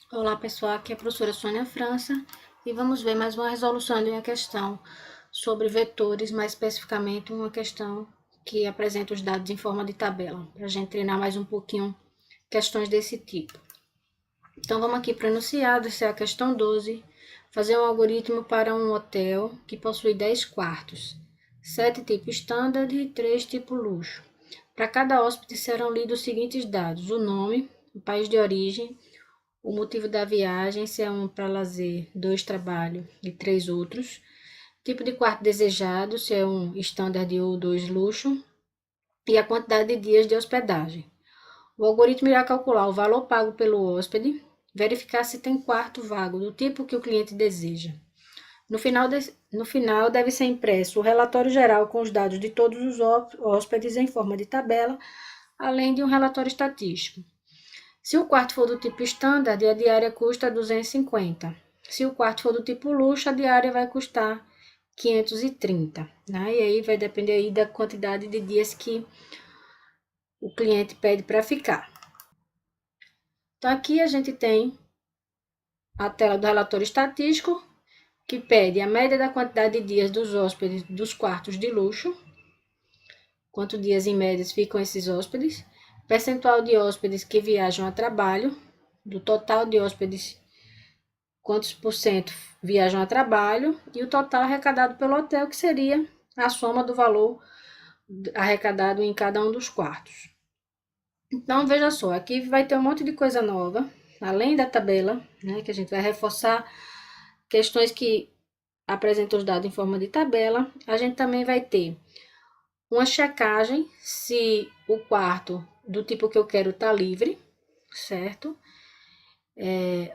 Olá pessoal, aqui é a professora Sônia França e vamos ver mais uma resolução de uma questão sobre vetores, mais especificamente uma questão que apresenta os dados em forma de tabela, para a gente treinar mais um pouquinho questões desse tipo. Então vamos aqui para o enunciado, essa é a questão 12, fazer um algoritmo para um hotel que possui 10 quartos, 7 tipo standard e 3 tipo luxo. Para cada hóspede serão lidos os seguintes dados: o nome, o país de origem, o motivo da viagem, se é um para lazer, 2 trabalho e 3 outros. Tipo de quarto desejado, se é um standard ou 2 luxo. E a quantidade de dias de hospedagem. O algoritmo irá calcular o valor pago pelo hóspede, verificar se tem quarto vago do tipo que o cliente deseja. No final deve ser impresso o relatório geral com os dados de todos os hóspedes em forma de tabela, além de um relatório estatístico. Se o quarto for do tipo standard, a diária custa 250. Se o quarto for do tipo luxo, a diária vai custar 530, né? E aí vai depender aí da quantidade de dias que o cliente pede para ficar. Então aqui a gente tem a tela do relatório estatístico, que pede a média da quantidade de dias dos hóspedes dos quartos de luxo, quantos dias em média ficam esses hóspedes, percentual de hóspedes que viajam a trabalho, do total de hóspedes quantos por cento viajam a trabalho e o total arrecadado pelo hotel, que seria a soma do valor arrecadado em cada um dos quartos. Então, veja só, aqui vai ter um monte de coisa nova, além da tabela, né, que a gente vai reforçar questões que apresentam os dados em forma de tabela. A gente também vai ter uma checagem se o quarto do tipo que eu quero está livre, certo?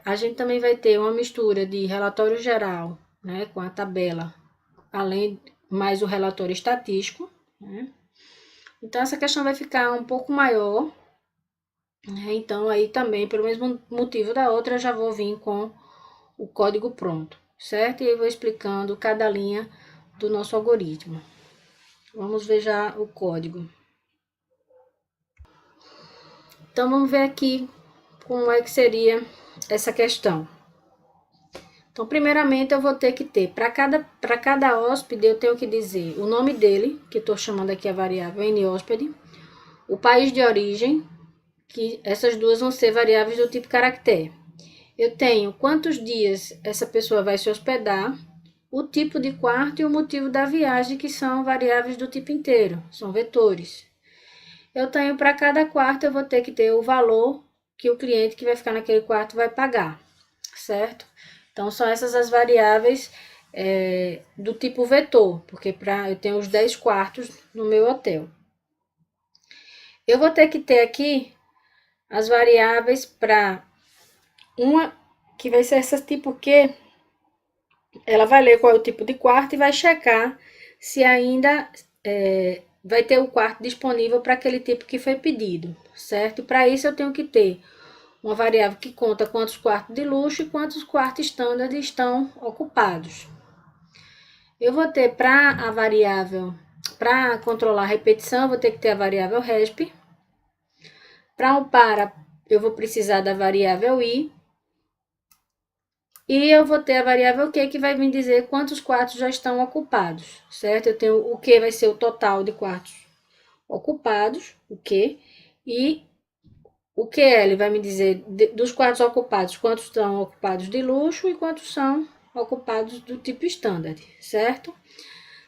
A gente também vai ter uma mistura de relatório geral, né, com a tabela, além mais o relatório estatístico, né? Então essa questão vai ficar um pouco maior, né? Então aí também, pelo mesmo motivo da outra, eu já vou vir com o código pronto, certo? E aí vou explicando cada linha do nosso algoritmo. Vamos ver já o código. Então vamos ver aqui como é que seria essa questão. Então, primeiramente, eu vou ter que ter, para cada hóspede, eu tenho que dizer o nome dele, que estou chamando aqui a variável NHóspede, o país de origem, que essas duas vão ser variáveis do tipo caractere. Eu tenho quantos dias essa pessoa vai se hospedar, o tipo de quarto e o motivo da viagem, que são variáveis do tipo inteiro, são vetores. Eu tenho para cada quarto, eu vou ter que ter o valor que o cliente que vai ficar naquele quarto vai pagar, certo? Então, são essas as variáveis do tipo vetor, porque eu tenho os 10 quartos no meu hotel. Eu vou ter que ter aqui as variáveis para uma, que vai ser essa tipo Q, ela vai ler qual é o tipo de quarto e vai checar se ainda vai ter o quarto disponível para aquele tipo que foi pedido, certo? Para isso eu tenho que ter uma variável que conta quantos quartos de luxo e quantos quartos standard estão ocupados. Eu vou ter para a variável, para controlar a repetição, eu vou ter que ter a variável resp. Para o para, eu vou precisar da variável i. E eu vou ter a variável q, que vai me dizer quantos quartos já estão ocupados, certo? Eu tenho o q vai ser o total de quartos ocupados, o q, e o QL vai me dizer dos quartos ocupados, quantos estão ocupados de luxo e quantos são ocupados do tipo standard, certo?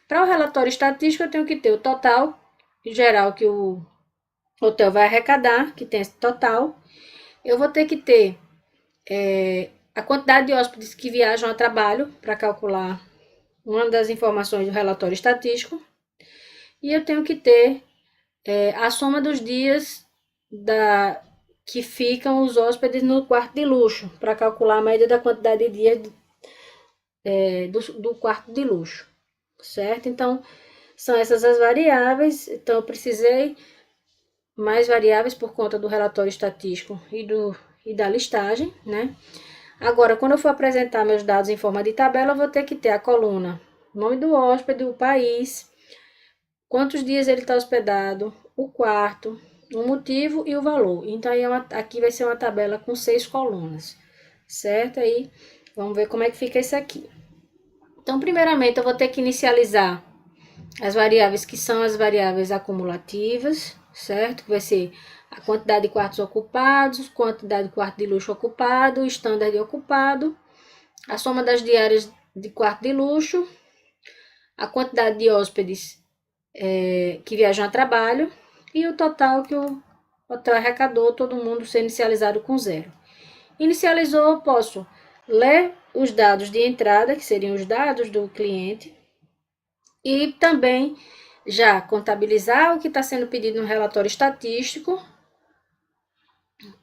Para o relatório estatístico, eu tenho que ter o total geral que o hotel vai arrecadar, que tem esse total. Eu vou ter que ter a quantidade de hóspedes que viajam a trabalho, para calcular uma das informações do relatório estatístico. E eu tenho que ter a soma dos dias que ficam os hóspedes no quarto de luxo, para calcular a média da quantidade de dias do quarto de luxo, certo? Então, são essas as variáveis. Então, eu precisei mais variáveis por conta do relatório estatístico e da listagem, né? Agora, quando eu for apresentar meus dados em forma de tabela, eu vou ter que ter a coluna nome do hóspede, o país, quantos dias ele está hospedado, o quarto, o motivo e o valor. Então, aqui vai ser uma tabela com 6 colunas, certo? Aí, vamos ver como é que fica isso aqui. Então, primeiramente, eu vou ter que inicializar as variáveis que são as variáveis acumulativas, certo? Que vai ser a quantidade de quartos ocupados, quantidade de quarto de luxo ocupado, standard ocupado, a soma das diárias de quarto de luxo, a quantidade de hóspedes que viajam a trabalho e o total que o hotel arrecadou, todo mundo ser inicializado com 0. Inicializou, posso ler os dados de entrada, que seriam os dados do cliente, e também já contabilizar o que está sendo pedido no relatório estatístico,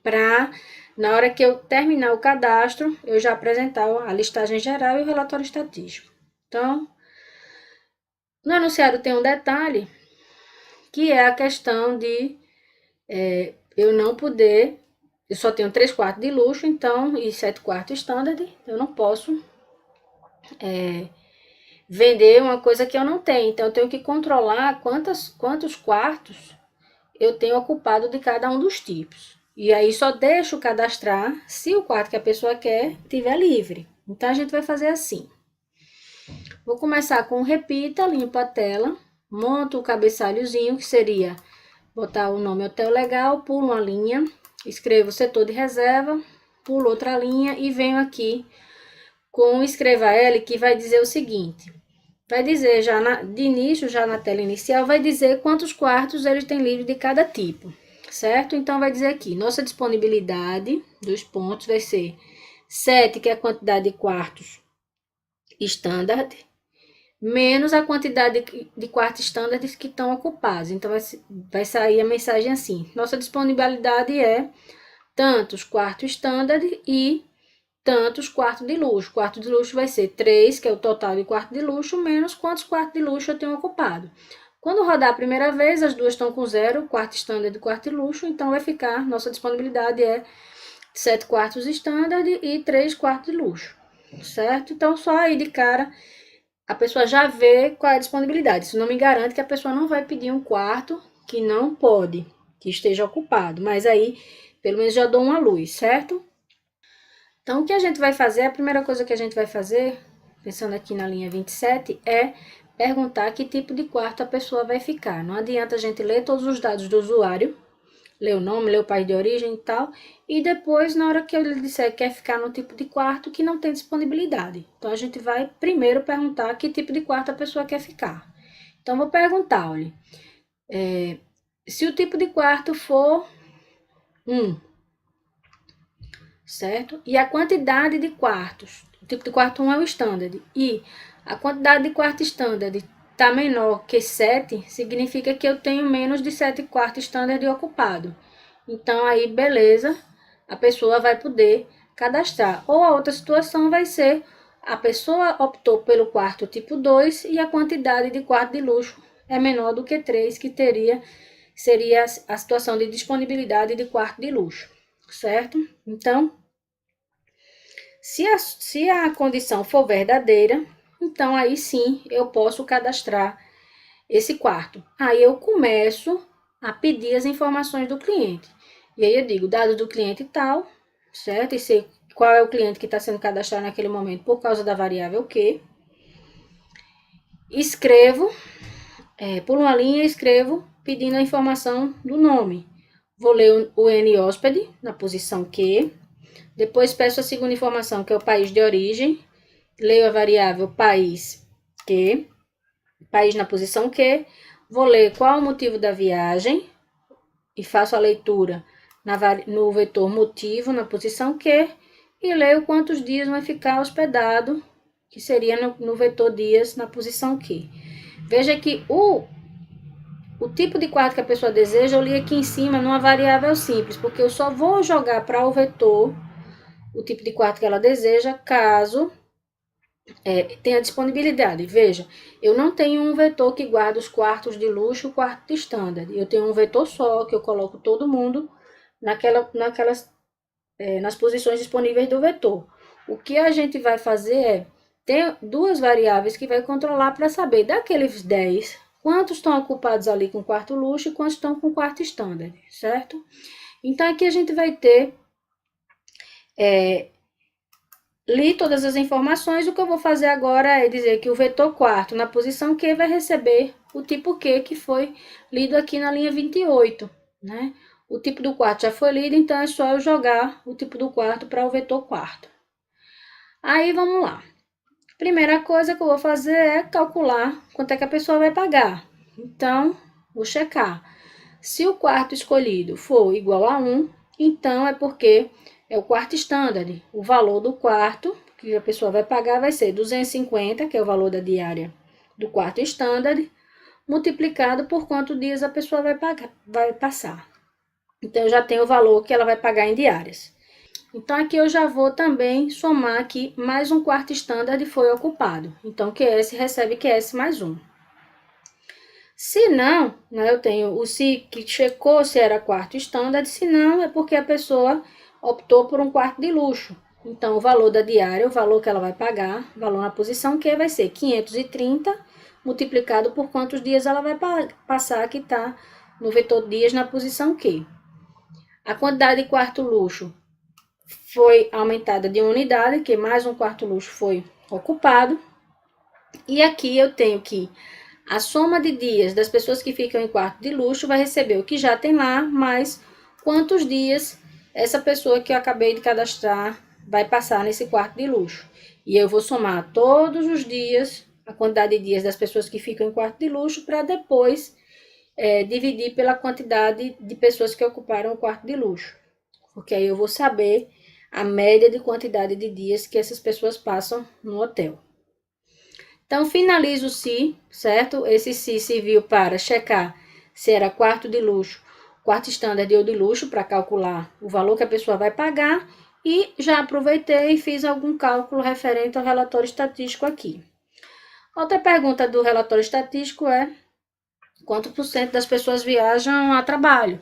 para, na hora que eu terminar o cadastro, eu já apresentar a listagem geral e o relatório estatístico. Então, no anunciário tem um detalhe, que é a questão de eu não poder, eu só tenho 3 quartos de luxo, então, e 7 quartos standard, eu não posso vender uma coisa que eu não tenho. Então, eu tenho que controlar quantos quartos eu tenho ocupado de cada um dos tipos. E aí só deixo cadastrar se o quarto que a pessoa quer estiver livre. Então, a gente vai fazer assim. Vou começar com repita, limpo a tela, monto o cabeçalhozinho, que seria botar o nome Hotel Legal, pulo uma linha, escrevo setor de reserva, pulo outra linha e venho aqui com o escreva L, que vai dizer o seguinte. Vai dizer, de início, já na tela inicial, vai dizer quantos quartos ele tem livre de cada tipo, certo? Então, vai dizer aqui, nossa disponibilidade dos pontos vai ser 7, que é a quantidade de quartos standard, menos a quantidade de quartos standard que estão ocupados. Então, vai sair a mensagem assim, nossa disponibilidade é tantos quartos standard e tantos quartos de luxo. Quarto de luxo vai ser 3, que é o total de quarto de luxo, menos quantos quartos de luxo eu tenho ocupado. Quando rodar a primeira vez, as duas estão com 0, quarto standard e quarto de luxo, então vai ficar, nossa disponibilidade é 7 quartos standard e 3 quartos de luxo, certo? Então, só aí de cara, a pessoa já vê qual é a disponibilidade. Isso não me garante que a pessoa não vai pedir um quarto que não pode, que esteja ocupado, mas aí, pelo menos já dou uma luz, certo? Então, o que a gente vai fazer, a primeira coisa que a gente vai fazer, pensando aqui na linha 27, é perguntar que tipo de quarto a pessoa vai ficar. Não adianta a gente ler todos os dados do usuário, ler o nome, ler o país de origem e tal, e depois, na hora que ele disser que quer ficar no tipo de quarto que não tem disponibilidade. Então, a gente vai primeiro perguntar que tipo de quarto a pessoa quer ficar. Então, vou perguntar, olha, se o tipo de quarto for 1, certo? E a quantidade de quartos, o tipo de quarto 1 é o standard, e a quantidade de quartos standard está menor que 7, significa que eu tenho menos de 7 quartos standard ocupado. Então, aí, beleza, a pessoa vai poder cadastrar. Ou a outra situação vai ser, a pessoa optou pelo quarto tipo 2 e a quantidade de quarto de luxo é menor do que 3, que seria a situação de disponibilidade de quarto de luxo, certo? Então, se a condição for verdadeira, então aí sim eu posso cadastrar esse quarto. Aí eu começo a pedir as informações do cliente. E aí eu digo, dados do cliente tal, certo? E sei qual é o cliente que está sendo cadastrado naquele momento por causa da variável Q. Escrevo, pulo uma linha e escrevo pedindo a informação do nome. Vou ler o N hóspede na posição Q. Depois peço a segunda informação, que é o país de origem. Leio a variável país Q, país na posição Q. Vou ler qual o motivo da viagem e faço a leitura no vetor motivo na posição Q. E leio quantos dias vai ficar hospedado, que seria no vetor dias na posição Q. Veja que o tipo de quarto que a pessoa deseja, eu li aqui em cima numa variável simples, porque eu só vou jogar para o vetor o tipo de quarto que ela deseja, caso tenha disponibilidade. Veja, eu não tenho um vetor que guarda os quartos de luxo e o quarto de standard. Eu tenho um vetor só, que eu coloco todo mundo nas posições disponíveis do vetor. O que a gente vai fazer é ter duas variáveis que vai controlar para saber daqueles 10, quantos estão ocupados ali com quarto luxo e quantos estão com quarto standard, certo? Então, aqui a gente vai ter li todas as informações, o que eu vou fazer agora é dizer que o vetor quarto na posição Q vai receber o tipo Q, que foi lido aqui na linha 28, né? O tipo do quarto já foi lido, então é só eu jogar o tipo do quarto para o vetor quarto. Aí, vamos lá. Primeira coisa que eu vou fazer é calcular quanto é que a pessoa vai pagar. Então, vou checar. Se o quarto escolhido for igual a 1, então é porque é o quarto standard. O valor do quarto que a pessoa vai pagar vai ser 250, que é o valor da diária do quarto standard, multiplicado por quantos dias a pessoa vai passar. Então, eu já tenho o valor que ela vai pagar em diárias. Então, aqui eu já vou também somar aqui mais um quarto standard foi ocupado. Então, QS recebe QS mais 1. Se não, né, eu tenho o se que checou se era quarto standard, se não, é porque a pessoa optou por um quarto de luxo. Então, o valor da diária, o valor que ela vai pagar, o valor na posição Q vai ser 530 multiplicado por quantos dias ela vai passar, que está no vetor dias na posição Q. A quantidade de quarto luxo foi aumentada de uma unidade, que mais um quarto luxo foi ocupado. E aqui eu tenho que a soma de dias das pessoas que ficam em quarto de luxo vai receber o que já tem lá, mais quantos dias essa pessoa que eu acabei de cadastrar vai passar nesse quarto de luxo. E eu vou somar todos os dias, a quantidade de dias das pessoas que ficam em quarto de luxo, para depois dividir pela quantidade de pessoas que ocuparam o quarto de luxo. Porque aí eu vou saber a média de quantidade de dias que essas pessoas passam no hotel. Então, finalizo o se, certo? Esse se serviu para checar se era quarto de luxo, quarto standard ou de luxo, para calcular o valor que a pessoa vai pagar. E já aproveitei e fiz algum cálculo referente ao relatório estatístico aqui. Outra pergunta do relatório estatístico é quanto por cento das pessoas viajam a trabalho?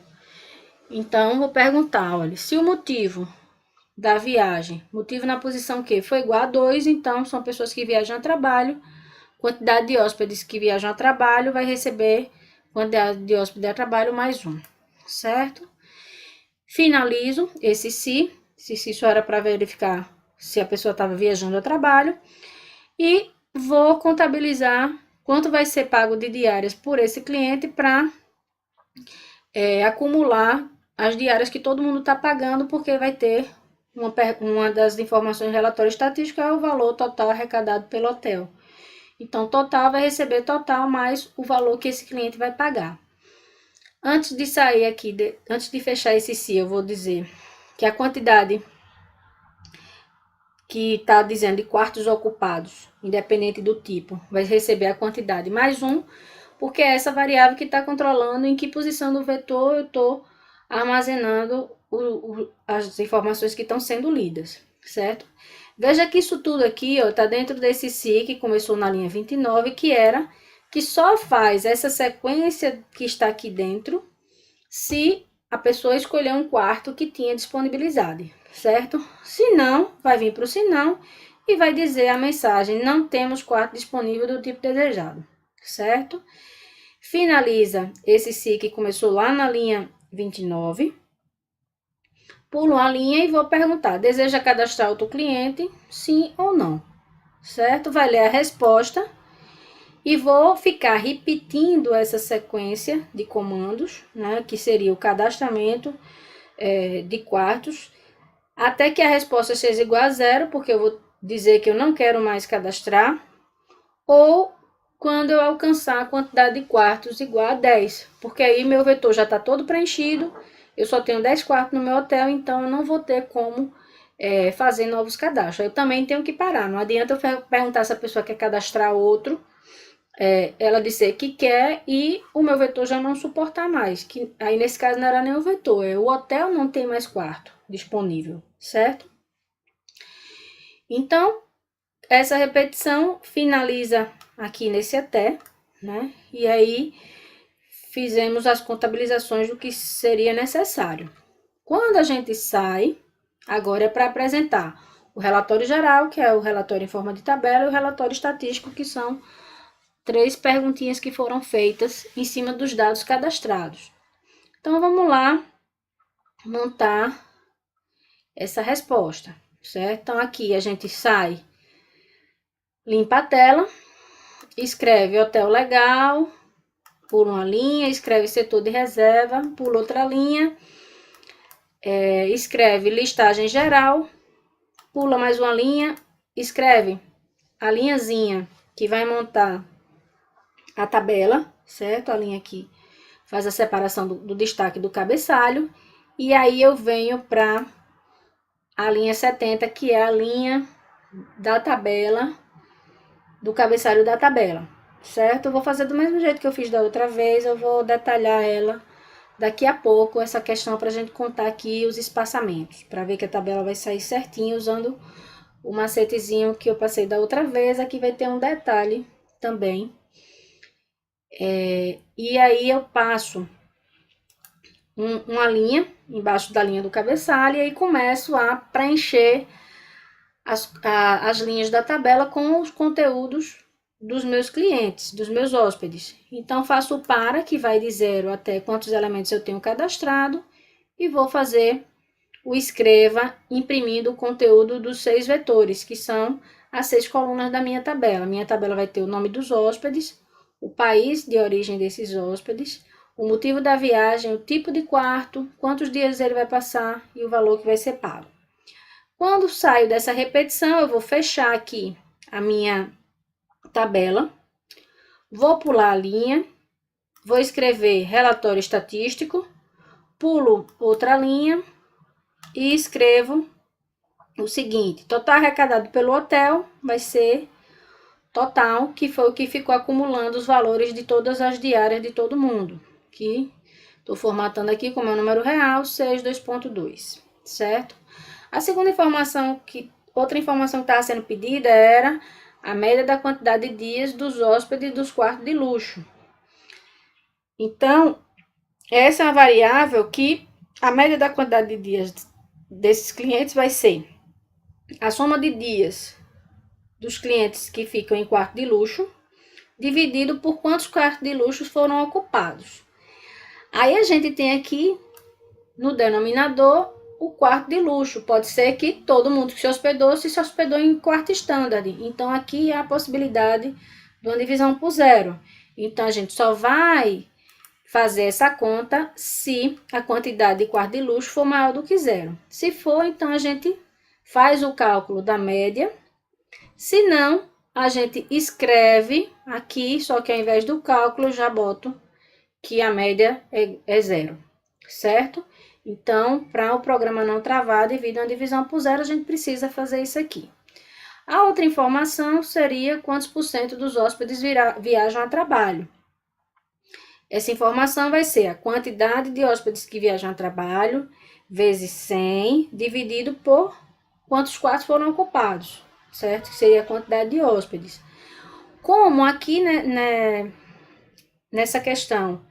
Então, vou perguntar, olha, se o motivo da viagem, motivo na posição Q, foi igual a 2, então são pessoas que viajam a trabalho. Quantidade de hóspedes que viajam a trabalho vai receber quantidade de hóspedes a trabalho mais 1, certo? Finalizo esse se só era para verificar se a pessoa estava viajando a trabalho. E vou contabilizar quanto vai ser pago de diárias por esse cliente para acumular as diárias que todo mundo está pagando, porque vai ter uma das informações do relatório estatístico é o valor total arrecadado pelo hotel. Então, total vai receber total mais o valor que esse cliente vai pagar. Antes de sair aqui, antes de fechar esse se, eu vou dizer que a quantidade que está dizendo de quartos ocupados, independente do tipo, vai receber a quantidade mais 1, porque é essa variável que está controlando em que posição do vetor eu estou armazenando as informações que estão sendo lidas, certo? Veja que isso tudo aqui está dentro desse se que começou na linha 29, que só faz essa sequência que está aqui dentro se a pessoa escolher um quarto que tinha disponibilidade, certo? Se não, vai vir para o se não e vai dizer a mensagem: não temos quarto disponível do tipo desejado, certo? Finaliza esse se que começou lá na linha 29. Pulo a linha e vou perguntar: deseja cadastrar outro cliente? Sim ou não, certo? Vai ler a resposta e vou ficar repetindo essa sequência de comandos, né? Que seria o cadastramento de quartos, até que a resposta seja igual a 0, porque eu vou dizer que eu não quero mais cadastrar, ou quando eu alcançar a quantidade de quartos igual a 10, porque aí meu vetor já está todo preenchido, eu só tenho 10 quartos no meu hotel, então eu não vou ter como fazer novos cadastros. Eu também tenho que parar, não adianta eu perguntar se a pessoa quer cadastrar outro, ela dizer que quer e o meu vetor já não suportar mais, que aí nesse caso não era nem o vetor, o hotel não tem mais quarto disponível, certo? Então, essa repetição finaliza aqui nesse até, né? E aí fizemos as contabilizações do que seria necessário. Quando a gente sai, agora é para apresentar o relatório geral, que é o relatório em forma de tabela, e o relatório estatístico, que são 3 perguntinhas que foram feitas em cima dos dados cadastrados. Então, vamos lá montar essa resposta. certo? Então, aqui a gente sai, limpa a tela, escreve hotel legal, pula uma linha, escreve setor de reserva, pula outra linha, escreve listagem geral, pula mais uma linha, escreve a linhazinha que vai montar a tabela, certo? A linha aqui faz a separação do destaque do cabeçalho, e aí eu venho para a linha 70, que é a linha da tabela, do cabeçalho da tabela, certo? Eu vou fazer do mesmo jeito que eu fiz da outra vez, eu vou detalhar ela daqui a pouco, essa questão para a gente contar aqui os espaçamentos, para ver que a tabela vai sair certinho usando o macetezinho que eu passei da outra vez. Aqui vai ter um detalhe também. E aí eu passo uma linha embaixo da linha do cabeçalho e aí começo a preencher as linhas da tabela com os conteúdos dos meus clientes, dos meus hóspedes. Então, faço o para, que vai de 0 até quantos elementos eu tenho cadastrado, e vou fazer o escreva imprimindo o conteúdo dos 6 vetores, que são as 6 colunas da minha tabela. Minha tabela vai ter o nome dos hóspedes, o país de origem desses hóspedes, o motivo da viagem, o tipo de quarto, quantos dias ele vai passar e o valor que vai ser pago. Quando saio dessa repetição, eu vou fechar aqui a minha tabela, vou pular a linha, vou escrever relatório estatístico, pulo outra linha e escrevo o seguinte: total arrecadado pelo hotel vai ser total, que foi o que ficou acumulando os valores de todas as diárias de todo mundo, que estou formatando aqui com o meu número real, 62.2, certo? A segunda informação, outra informação que estava sendo pedida era a média da quantidade de dias dos hóspedes dos quartos de luxo. Então, essa é uma variável que a média da quantidade de dias desses clientes vai ser a soma de dias dos clientes que ficam em quarto de luxo, dividido por quantos quartos de luxo foram ocupados. Aí a gente tem aqui no denominador o quarto de luxo. Pode ser que todo mundo que se hospedou em quarto standard. Então, aqui há a possibilidade de uma divisão por 0. Então, a gente só vai fazer essa conta se a quantidade de quarto de luxo for maior do que 0. Se for, então a gente faz o cálculo da média. Se não, a gente escreve aqui, só que ao invés do cálculo, eu já boto que a média é 0, certo? Então, para o programa não travar devido a uma divisão por 0, a gente precisa fazer isso aqui. A outra informação seria quantos por cento dos hóspedes viajam a trabalho. Essa informação vai ser a quantidade de hóspedes que viajam a trabalho vezes 100, dividido por quantos quartos foram ocupados, certo? Que seria a quantidade de hóspedes. Como aqui, né, nessa questão,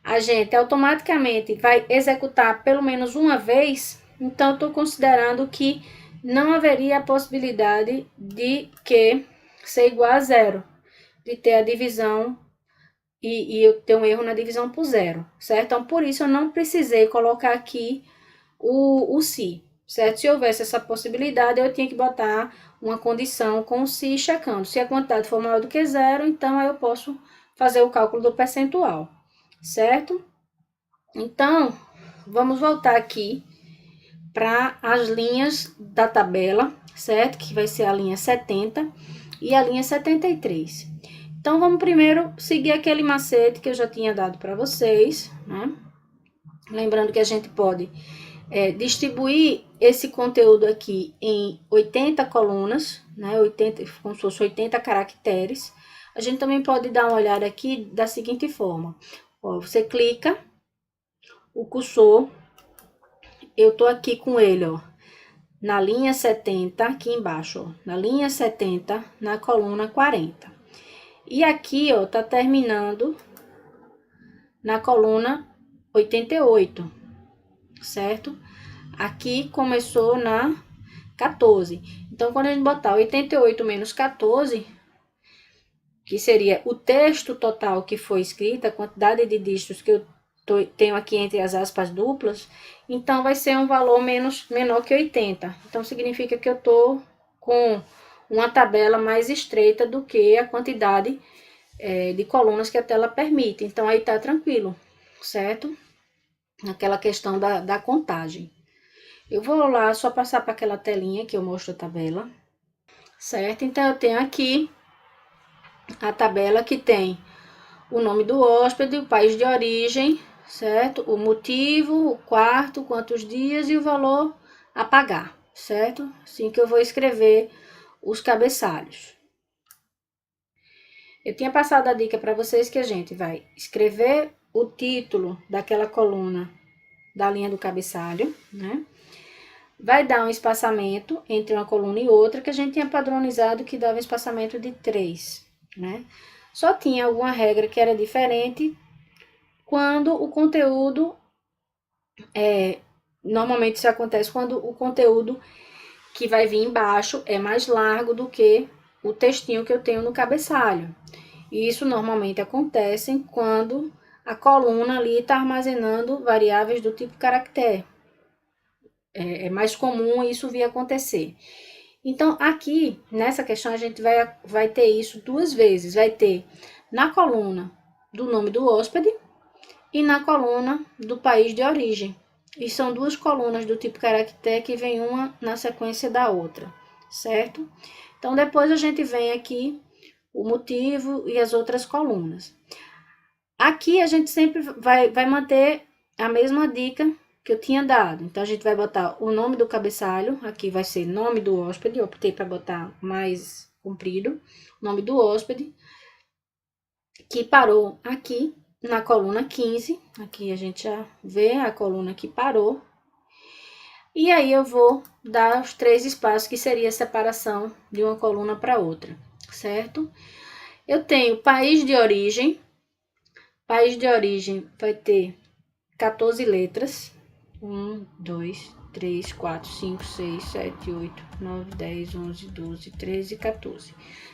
a gente automaticamente vai executar pelo menos uma vez, então estou considerando que não haveria a possibilidade de Q ser igual a 0, de ter a divisão e eu ter um erro na divisão por 0, certo? Então, por isso, eu não precisei colocar aqui o se, certo? Se houvesse essa possibilidade, eu tinha que botar uma condição com o se checando. Se a quantidade for maior do que 0, então aí eu posso fazer o cálculo do percentual, certo? Então, vamos voltar aqui para as linhas da tabela, certo? Que vai ser a linha 70 e a linha 73. Então, vamos primeiro seguir aquele macete que eu já tinha dado para vocês, né? Lembrando que a gente pode distribuir esse conteúdo aqui em 80 colunas, né? 80, como se fosse 80 caracteres. A gente também pode dar uma olhada aqui da seguinte forma. Ó, você clica, o cursor, eu tô aqui com ele, ó, na linha 70, aqui embaixo, ó, na linha 70, na coluna 40. E aqui, ó, tá terminando na coluna 88, certo? Aqui começou na 14. Então, quando a gente botar 88 menos 14, que seria o texto total que foi escrito, a quantidade de dígitos que eu tenho aqui entre as aspas duplas, então vai ser um valor menor que 80. Então, significa que eu tô com uma tabela mais estreita do que a quantidade de colunas que a tela permite. Então, aí tá tranquilo, certo? Aquela questão da contagem. Eu vou lá só passar para aquela telinha que eu mostro a tabela, certo? Então, eu tenho aqui a tabela que tem o nome do hóspede, o país de origem, certo? O motivo, o quarto, quantos dias e o valor a pagar, certo? Assim que eu vou escrever os cabeçalhos. Eu tinha passado a dica para vocês que a gente vai escrever o título daquela coluna da linha do cabeçalho, né? Vai dar um espaçamento entre uma coluna e outra, que a gente tinha padronizado que dava um espaçamento de 3, né? Só tinha alguma regra que era diferente quando o conteúdo, normalmente isso acontece quando o conteúdo que vai vir embaixo é mais largo do que o textinho que eu tenho no cabeçalho. E isso normalmente acontece quando a coluna ali está armazenando variáveis do tipo caractere. É mais comum isso vir acontecer. Então, aqui, nessa questão, a gente vai ter isso duas vezes. Vai ter na coluna do nome do hóspede e na coluna do país de origem. E são duas colunas do tipo caractere que vem uma na sequência da outra, certo? Então, depois a gente vem aqui o motivo e as outras colunas. Aqui a gente sempre vai manter a mesma dica que eu tinha dado. Então, a gente vai botar o nome do cabeçalho, aqui vai ser nome do hóspede, eu optei para botar mais comprido, nome do hóspede, que parou aqui na coluna 15, aqui a gente já vê a coluna que parou. E aí eu vou dar os 3 espaços, que seria a separação de uma coluna para outra, certo? Eu tenho país de origem. País de origem vai ter 14 letras. 1, 2, 3, 4, 5, 6, 7, 8, 9, 10, 11, 12, 13, 14.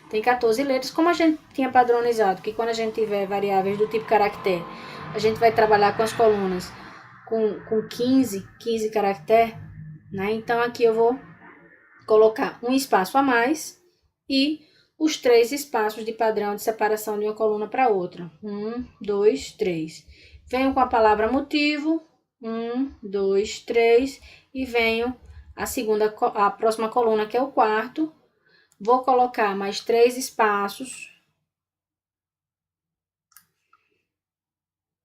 Tem 14 letras, como a gente tinha padronizado, que quando a gente tiver variáveis do tipo caractere, a gente vai trabalhar com as colunas com 15 caracteres, né? Então, aqui eu vou colocar um espaço a mais e os 3 espaços de padrão de separação de uma coluna para outra. 1, 2, 3. Venho com a palavra motivo. 1, 2, 3. E venho a próxima coluna, que é o quarto. Vou colocar mais 3 espaços.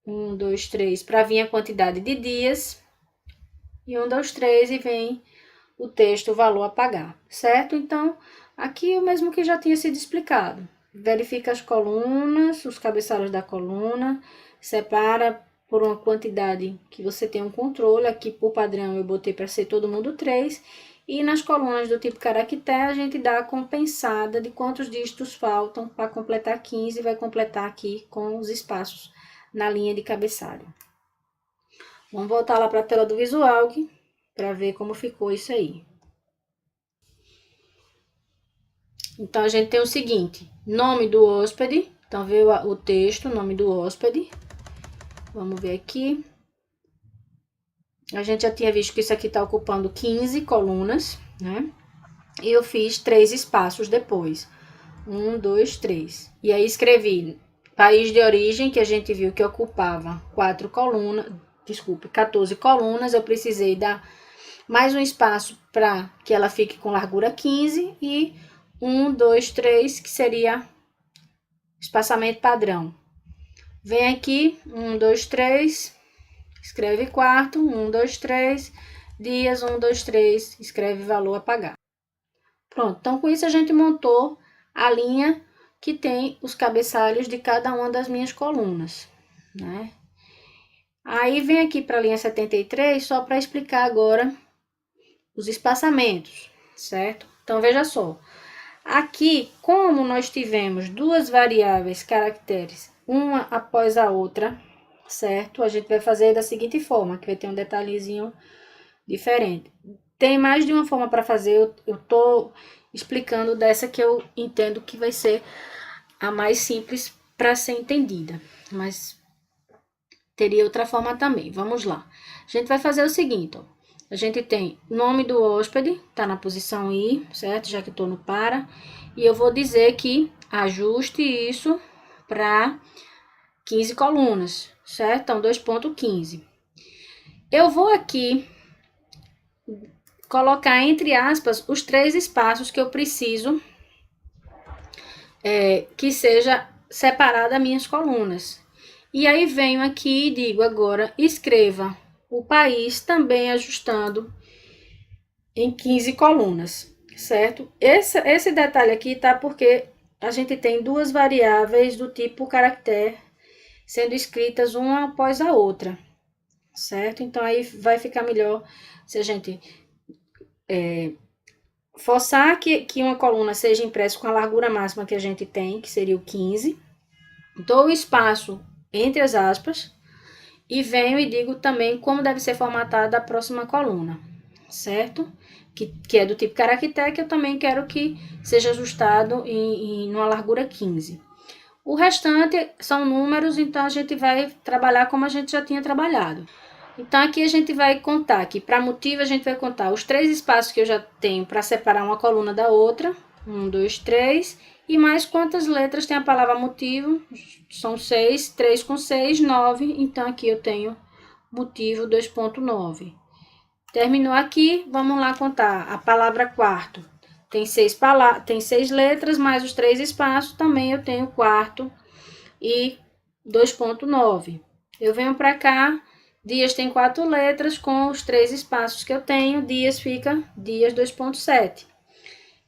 1, 2, 3. Para vir a quantidade de dias. E 1, 2, 3. E vem o texto, o valor a pagar, certo? Então, aqui é o mesmo que já tinha sido explicado. Verifica as colunas, os cabeçalhos da coluna, separa por uma quantidade que você tem um controle. Aqui, por padrão, eu botei para ser todo mundo 3. E nas colunas do tipo caractere, a gente dá a compensada de quantos dígitos faltam para completar 15, e vai completar aqui com os espaços na linha de cabeçalho. Vamos voltar lá para a tela do visual, para ver como ficou isso aí. Então, a gente tem o seguinte, nome do hóspede. Então, veio o texto, nome do hóspede. Vamos ver aqui. A gente já tinha visto que isso aqui tá ocupando 15 colunas, né? E eu fiz 3 espaços depois. 1, 2, 3. E aí, escrevi país de origem, que a gente viu que ocupava 4 colunas, desculpe, 14 colunas. Eu precisei dar mais um espaço para que ela fique com largura 15 e 1, 2, 3, que seria espaçamento padrão. Vem aqui, 1, 2, 3, escreve quarto, 1, 2, 3, dias, 1, 2, 3, escreve valor a pagar. Pronto, então com isso a gente montou a linha que tem os cabeçalhos de cada uma das minhas colunas, né? Aí vem aqui para a linha 73, só para explicar agora os espaçamentos, certo? Então veja só, aqui, como nós tivemos duas variáveis caracteres, uma após a outra, certo? A gente vai fazer da seguinte forma, que vai ter um detalhezinho diferente. Tem mais de uma forma para fazer, eu tô explicando dessa que eu entendo que vai ser a mais simples para ser entendida. Mas teria outra forma também. Vamos lá. A gente vai fazer o seguinte, ó. A gente tem nome do hóspede, tá na posição I, certo? Já que eu tô no para. E eu vou dizer que ajuste isso para 15 colunas, certo? Então, 2,15. Eu vou aqui colocar entre aspas os 3 espaços que eu preciso que seja separada as minhas colunas. E aí venho aqui e digo agora, escreva o país também ajustando em 15 colunas, certo? Esse detalhe aqui tá porque a gente tem duas variáveis do tipo caractere sendo escritas uma após a outra, certo? Então aí vai ficar melhor se a gente forçar que uma coluna seja impressa com a largura máxima que a gente tem, que seria o 15. Dou o espaço entre as aspas e venho e digo também como deve ser formatada a próxima coluna, certo? Que é do tipo caractere, que eu também quero que seja ajustado em uma largura 15. O restante são números, então a gente vai trabalhar como a gente já tinha trabalhado. Então, aqui a gente vai contar, que para motivo a gente vai contar os 3 espaços que eu já tenho para separar uma coluna da outra. 1, 2, 3. E mais quantas letras tem a palavra motivo? São 6, 3 com 6, 9. Então, aqui eu tenho motivo 2,9. Terminou aqui, vamos lá contar. A palavra quarto tem 6 letras, mais os 3 espaços, também eu tenho quarto e 2,9. Eu venho para cá, dias tem 4 letras, com os 3 espaços que eu tenho, dias fica dias 2,7.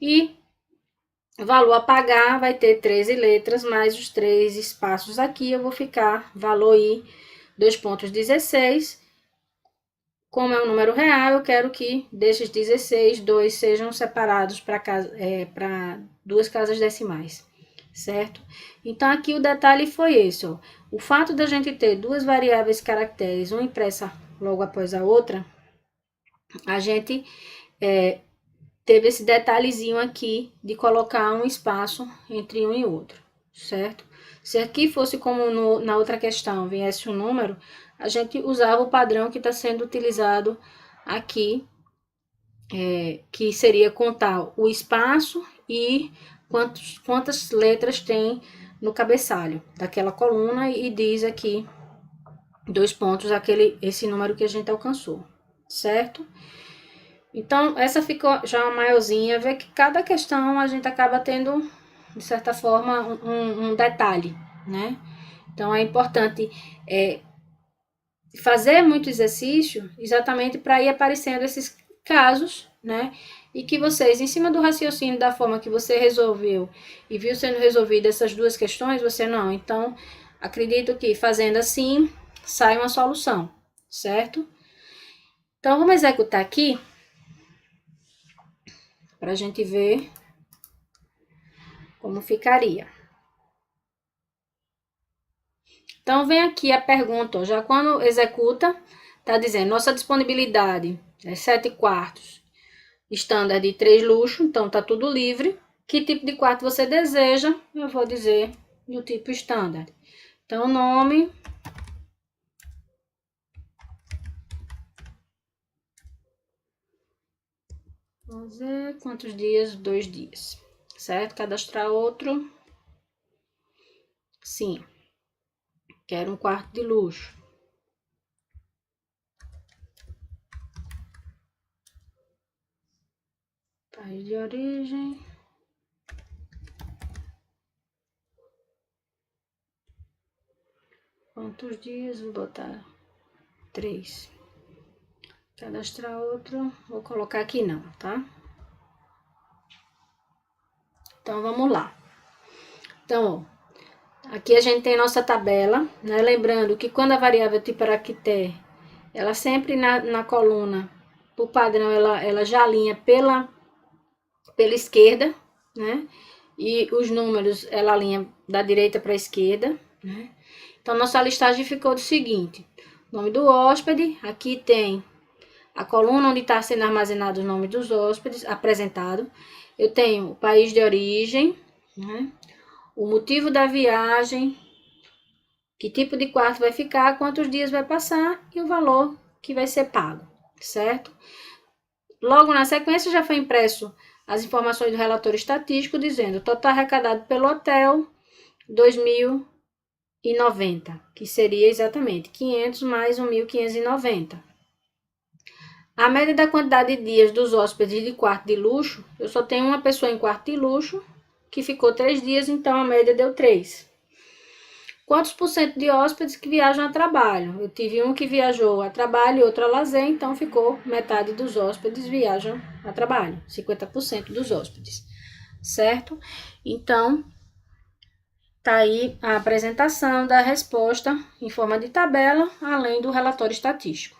E valor a pagar vai ter 13 letras, mais os 3 espaços aqui, eu vou ficar valor I 2,16. Como é um número real, eu quero que desses 16, 2 sejam separados para duas casas decimais, certo? Então, aqui o detalhe foi esse, ó. O fato da gente ter duas variáveis caracteres, uma impressa logo após a outra, a gente teve esse detalhezinho aqui de colocar um espaço entre um e outro, certo? Se aqui fosse como na outra questão, viesse um número, a gente usava o padrão que está sendo utilizado aqui, que seria contar o espaço e quantas letras tem no cabeçalho daquela coluna e diz aqui 2 pontos, esse número que a gente alcançou, certo? Então, essa ficou já uma maiorzinha, vê que cada questão a gente acaba tendo, de certa forma, um detalhe, né? Então, é importante fazer muito exercício exatamente para ir aparecendo esses casos, né? E que vocês, em cima do raciocínio da forma que você resolveu e viu sendo resolvida essas duas questões, você não. Então, acredito que fazendo assim, sai uma solução, certo? Então, vamos executar aqui para a gente ver como ficaria. Então, vem aqui a pergunta, ó, já quando executa, tá dizendo, nossa disponibilidade é 7 quartos, estándar de 3 luxo, então tá tudo livre. Que tipo de quarto você deseja? Eu vou dizer do tipo estándar. Então, nome. Vamos ver quantos dias? 2 dias. Certo? Cadastrar outro. Sim. Quero um quarto de luxo. País de origem. Quantos dias? Vou botar 3. Cadastrar outro. Vou colocar aqui não, tá? Então, vamos lá. Então, ó, aqui a gente tem nossa tabela, né? Lembrando que quando a variável tipo caractere, ela sempre na coluna, por padrão, ela já alinha pela esquerda, né? E os números, ela alinha da direita para a esquerda, né? Então, nossa listagem ficou do seguinte. Nome do hóspede, aqui tem a coluna onde está sendo armazenado o nome dos hóspedes, apresentado. Eu tenho o país de origem, né? O motivo da viagem, que tipo de quarto vai ficar, quantos dias vai passar e o valor que vai ser pago, certo? Logo na sequência já foi impresso as informações do relatório estatístico dizendo total arrecadado pelo hotel 2.090, que seria exatamente 500 mais 1.590. A média da quantidade de dias dos hóspedes de quarto de luxo, eu só tenho uma pessoa em quarto de luxo, que ficou 3 dias, então a média deu 3. Quantos por cento de hóspedes que viajam a trabalho? Eu tive um que viajou a trabalho e outro a lazer, então ficou metade dos hóspedes viajam a trabalho, 50% dos hóspedes, certo? Então, tá aí a apresentação da resposta em forma de tabela, além do relatório estatístico.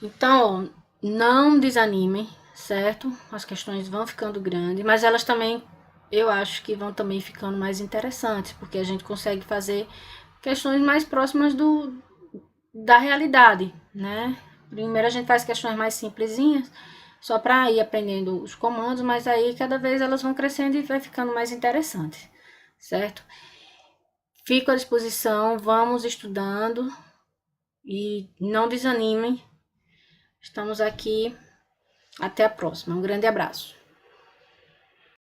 Então, ó, não desanimem, certo? As questões vão ficando grandes, mas elas também, eu acho que vão também ficando mais interessantes, porque a gente consegue fazer questões mais próximas da realidade, né? Primeiro a gente faz questões mais simplesinhas, só para ir aprendendo os comandos, mas aí cada vez elas vão crescendo e vai ficando mais interessante, certo? Fico à disposição, vamos estudando e não desanimem. Estamos aqui. Até a próxima. Um grande abraço.